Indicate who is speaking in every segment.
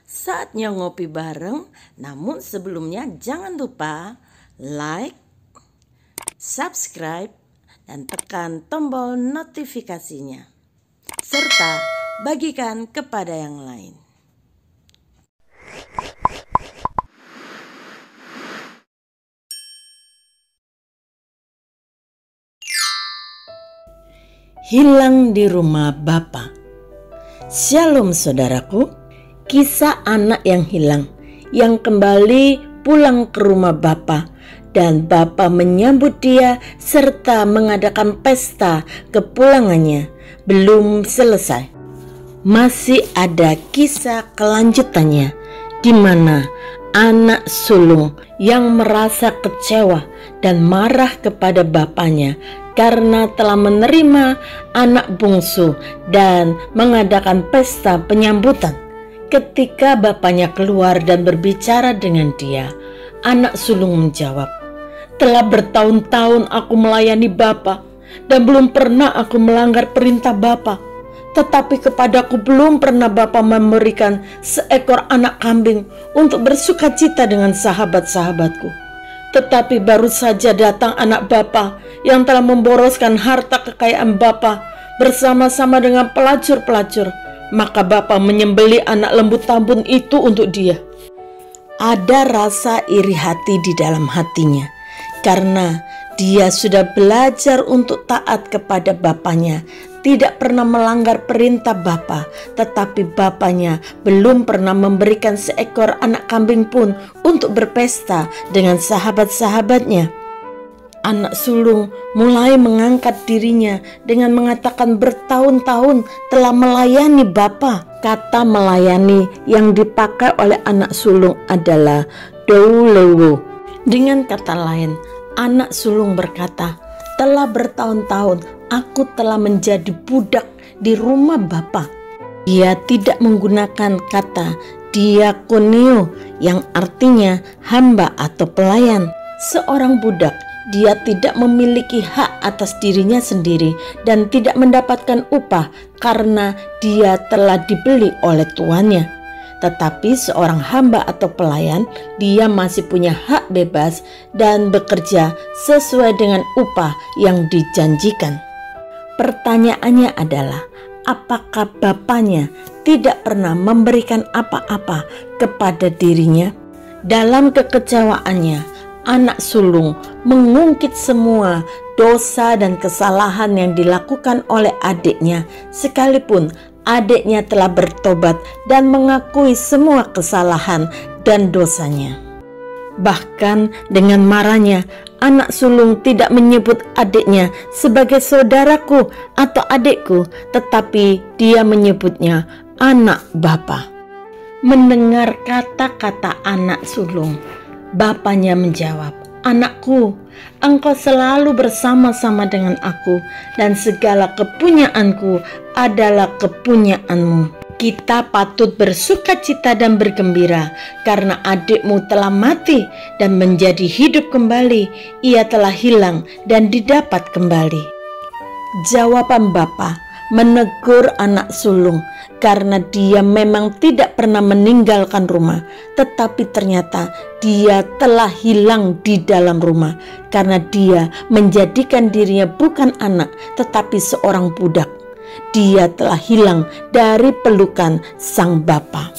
Speaker 1: Saatnya ngopi bareng, namun sebelumnya jangan lupa like, subscribe, dan tekan tombol notifikasinya. Serta bagikan kepada yang lain. Hilang di rumah Bapa. Shalom saudaraku. Kisah anak yang hilang, yang kembali pulang ke rumah Bapa, dan Bapa menyambut dia serta mengadakan pesta kepulangannya belum selesai. Masih ada kisah kelanjutannya, di mana anak sulung yang merasa kecewa dan marah kepada bapaknya karena telah menerima anak bungsu dan mengadakan pesta penyambutan. Ketika bapaknya keluar dan berbicara dengan dia, anak sulung menjawab, "Telah bertahun-tahun aku melayani Bapa dan belum pernah aku melanggar perintah Bapa. Tetapi kepadaku belum pernah Bapa memberikan seekor anak kambing untuk bersukacita dengan sahabat-sahabatku. Tetapi baru saja datang anak Bapa yang telah memboroskan harta kekayaan Bapa bersama-sama dengan pelacur-pelacur. Maka Bapa menyembelih anak lembu tambun itu untuk dia." Ada rasa iri hati di dalam hatinya karena dia sudah belajar untuk taat kepada bapaknya, tidak pernah melanggar perintah Bapa, tetapi bapaknya belum pernah memberikan seekor anak kambing pun untuk berpesta dengan sahabat-sahabatnya. Anak sulung mulai mengangkat dirinya dengan mengatakan bertahun-tahun telah melayani Bapa. Kata melayani yang dipakai oleh anak sulung adalah doulewo. Dengan kata lain, anak sulung berkata, "Telah bertahun-tahun aku telah menjadi budak di rumah Bapa." Dia tidak menggunakan kata diakonio yang artinya hamba atau pelayan. Seorang budak, dia tidak memiliki hak atas dirinya sendiri dan tidak mendapatkan upah karena dia telah dibeli oleh tuannya. Tetapi seorang hamba atau pelayan, dia masih punya hak bebas dan bekerja sesuai dengan upah yang dijanjikan. Pertanyaannya adalah, apakah bapaknya tidak pernah memberikan apa-apa kepada dirinya? Dalam kekecewaannya, anak sulung mengungkit semua dosa dan kesalahan yang dilakukan oleh adiknya, sekalipun adiknya telah bertobat dan mengakui semua kesalahan dan dosanya. Bahkan dengan marahnya, anak sulung tidak menyebut adiknya sebagai saudaraku atau adikku, tetapi dia menyebutnya anak Bapa. Mendengar kata-kata anak sulung, bapaknya menjawab, "Anakku, engkau selalu bersama-sama dengan aku dan segala kepunyaanku adalah kepunyaanmu. Kita patut bersukacita dan bergembira karena adikmu telah mati dan menjadi hidup kembali. Ia telah hilang dan didapat kembali." Jawaban Bapa menegur anak sulung karena dia memang tidak pernah meninggalkan rumah, tetapi ternyata dia telah hilang di dalam rumah karena dia menjadikan dirinya bukan anak tetapi seorang budak. Dia telah hilang dari pelukan sang Bapa.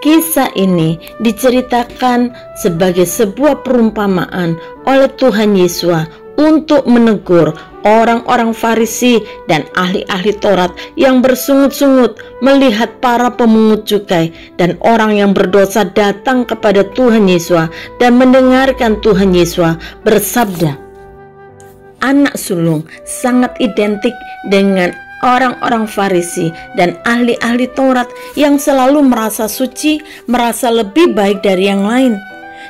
Speaker 1: Kisah ini diceritakan sebagai sebuah perumpamaan oleh Tuhan Yesus untuk menegur orang-orang Farisi dan ahli-ahli Taurat yang bersungut-sungut melihat para pemungut cukai dan orang yang berdosa datang kepada Tuhan Yesus dan mendengarkan Tuhan Yesus bersabda. Anak sulung sangat identik dengan orang-orang Farisi dan ahli-ahli Taurat yang selalu merasa suci, merasa lebih baik dari yang lain.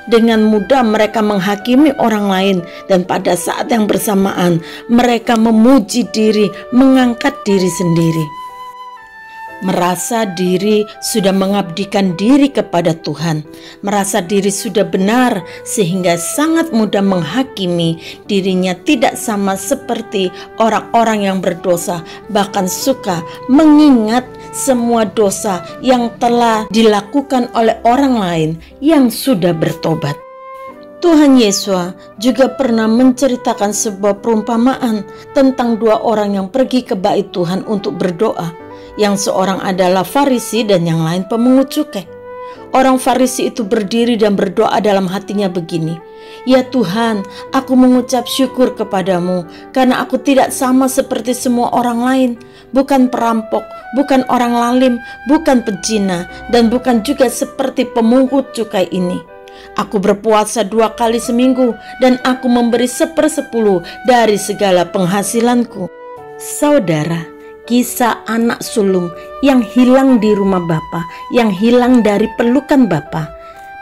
Speaker 1: Dengan mudah mereka menghakimi orang lain dan pada saat yang bersamaan mereka memuji diri, mengangkat diri sendiri. Merasa diri sudah mengabdikan diri kepada Tuhan, merasa diri sudah benar sehingga sangat mudah menghakimi dirinya tidak sama seperti orang-orang yang berdosa, bahkan suka mengingat semua dosa yang telah dilakukan oleh orang lain yang sudah bertobat. Tuhan Yesus juga pernah menceritakan sebuah perumpamaan tentang dua orang yang pergi ke bait Tuhan untuk berdoa. Yang seorang adalah Farisi dan yang lain pemungut cukai. Orang Farisi itu berdiri dan berdoa dalam hatinya begini, "Ya Tuhan, aku mengucap syukur kepadamu karena aku tidak sama seperti semua orang lain, bukan perampok, bukan orang lalim, bukan pezina, dan bukan juga seperti pemungut cukai ini. Aku berpuasa 2 kali seminggu dan aku memberi 1/10 dari segala penghasilanku." Saudara, kisah anak sulung yang hilang di rumah Bapa, yang hilang dari pelukan Bapa,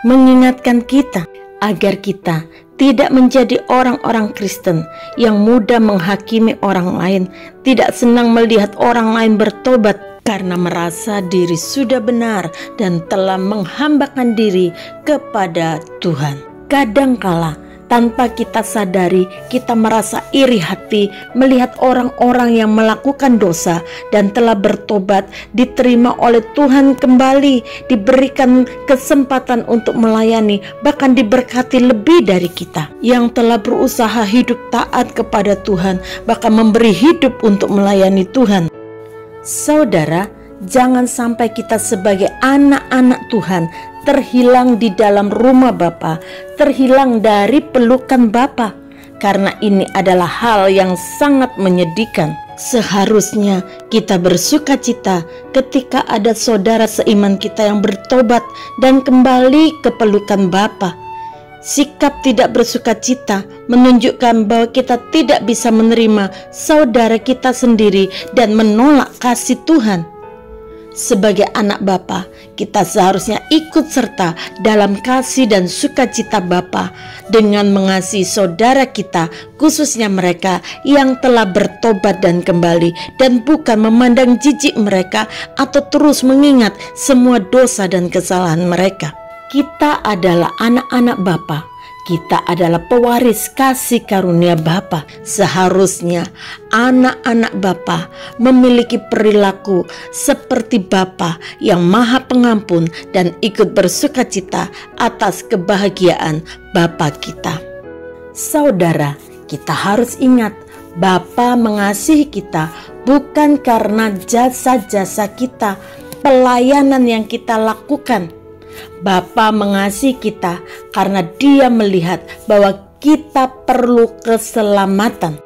Speaker 1: mengingatkan kita agar kita tidak menjadi orang-orang Kristen yang mudah menghakimi orang lain, tidak senang melihat orang lain bertobat karena merasa diri sudah benar dan telah menghambakan diri kepada Tuhan. Kadangkala tanpa kita sadari, kita merasa iri hati melihat orang-orang yang melakukan dosa dan telah bertobat, diterima oleh Tuhan kembali, diberikan kesempatan untuk melayani, bahkan diberkati lebih dari kita yang telah berusaha hidup taat kepada Tuhan, bahkan memberi hidup untuk melayani Tuhan. Saudara, jangan sampai kita sebagai anak-anak Tuhan terhilang di dalam rumah Bapa, terhilang dari pelukan Bapa, karena ini adalah hal yang sangat menyedihkan. Seharusnya kita bersuka cita ketika ada saudara seiman kita yang bertobat dan kembali ke pelukan Bapa. Sikap tidak bersuka cita menunjukkan bahwa kita tidak bisa menerima saudara kita sendiri dan menolak kasih Tuhan. Sebagai anak Bapa, kita seharusnya ikut serta dalam kasih dan sukacita Bapa dengan mengasihi saudara kita, khususnya mereka yang telah bertobat dan kembali, dan bukan memandang jijik mereka atau terus mengingat semua dosa dan kesalahan mereka. Kita adalah anak-anak Bapa. Kita adalah pewaris kasih karunia Bapa. Seharusnya anak-anak Bapa memiliki perilaku seperti Bapa yang Maha Pengampun dan ikut bersukacita atas kebahagiaan Bapa kita. Saudara, kita harus ingat, Bapa mengasihi kita bukan karena jasa-jasa kita, pelayanan yang kita lakukan. Bapa mengasihi kita karena Dia melihat bahwa kita perlu keselamatan.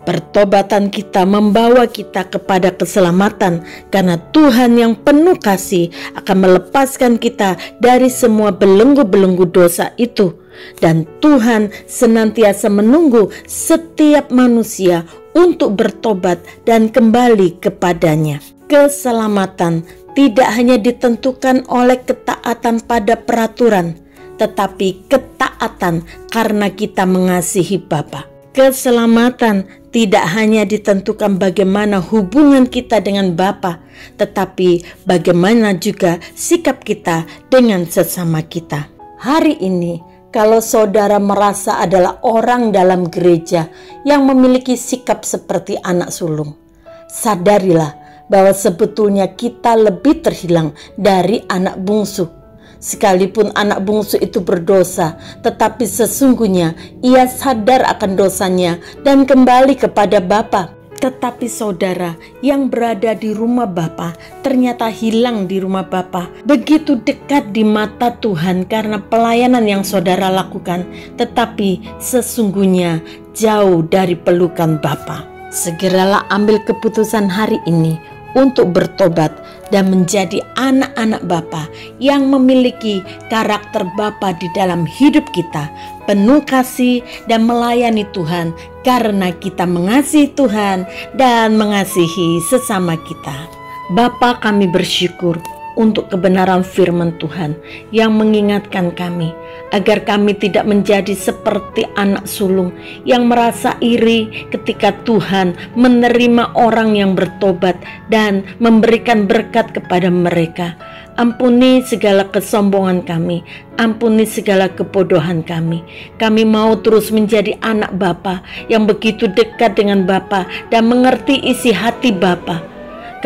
Speaker 1: Pertobatan kita membawa kita kepada keselamatan karena Tuhan yang penuh kasih akan melepaskan kita dari semua belenggu-belenggu dosa itu. Dan Tuhan senantiasa menunggu setiap manusia untuk bertobat dan kembali kepadanya. Keselamatan tidak hanya ditentukan oleh ketaatan pada peraturan, tetapi ketaatan karena kita mengasihi Bapa. Keselamatan tidak hanya ditentukan bagaimana hubungan kita dengan Bapa, tetapi bagaimana juga sikap kita dengan sesama kita. Hari ini, kalau saudara merasa adalah orang dalam gereja yang memiliki sikap seperti anak sulung, sadarilah bahwa sebetulnya kita lebih terhilang dari anak bungsu. Sekalipun anak bungsu itu berdosa, tetapi sesungguhnya ia sadar akan dosanya dan kembali kepada Bapa. Tetapi saudara yang berada di rumah Bapa ternyata hilang di rumah Bapa, begitu dekat di mata Tuhan karena pelayanan yang saudara lakukan, tetapi sesungguhnya jauh dari pelukan Bapa. Segeralah ambil keputusan hari ini untuk bertobat dan menjadi anak-anak Bapa yang memiliki karakter Bapa di dalam hidup kita, penuh kasih dan melayani Tuhan karena kita mengasihi Tuhan dan mengasihi sesama kita. Bapa, kami bersyukur untuk kebenaran firman Tuhan yang mengingatkan kami agar kami tidak menjadi seperti anak sulung yang merasa iri ketika Tuhan menerima orang yang bertobat dan memberikan berkat kepada mereka. Ampuni segala kesombongan kami, ampuni segala kebodohan kami. Kami mau terus menjadi anak Bapa yang begitu dekat dengan Bapa dan mengerti isi hati Bapa.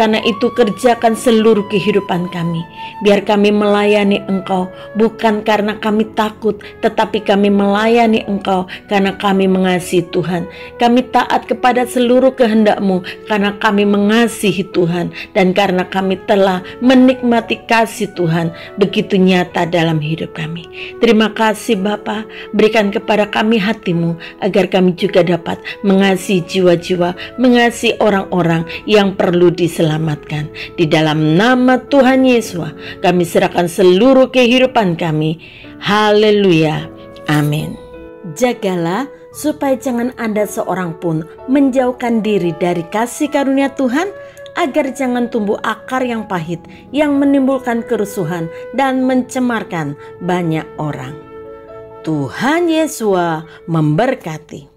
Speaker 1: Karena itu kerjakan seluruh kehidupan kami. Biar kami melayani Engkau bukan karena kami takut, tetapi kami melayani Engkau karena kami mengasihi Tuhan. Kami taat kepada seluruh kehendak-Mu karena kami mengasihi Tuhan, dan karena kami telah menikmati kasih Tuhan begitu nyata dalam hidup kami. Terima kasih Bapa, berikan kepada kami hati-Mu agar kami juga dapat mengasihi jiwa-jiwa, mengasihi orang-orang yang perlu diselamatkan. Di dalam nama Tuhan Yesus kami serahkan seluruh kehidupan kami. Haleluya, amin. Jagalah supaya jangan ada seorang pun menjauhkan diri dari kasih karunia Tuhan, agar jangan tumbuh akar yang pahit yang menimbulkan kerusuhan dan mencemarkan banyak orang. Tuhan Yesus memberkati.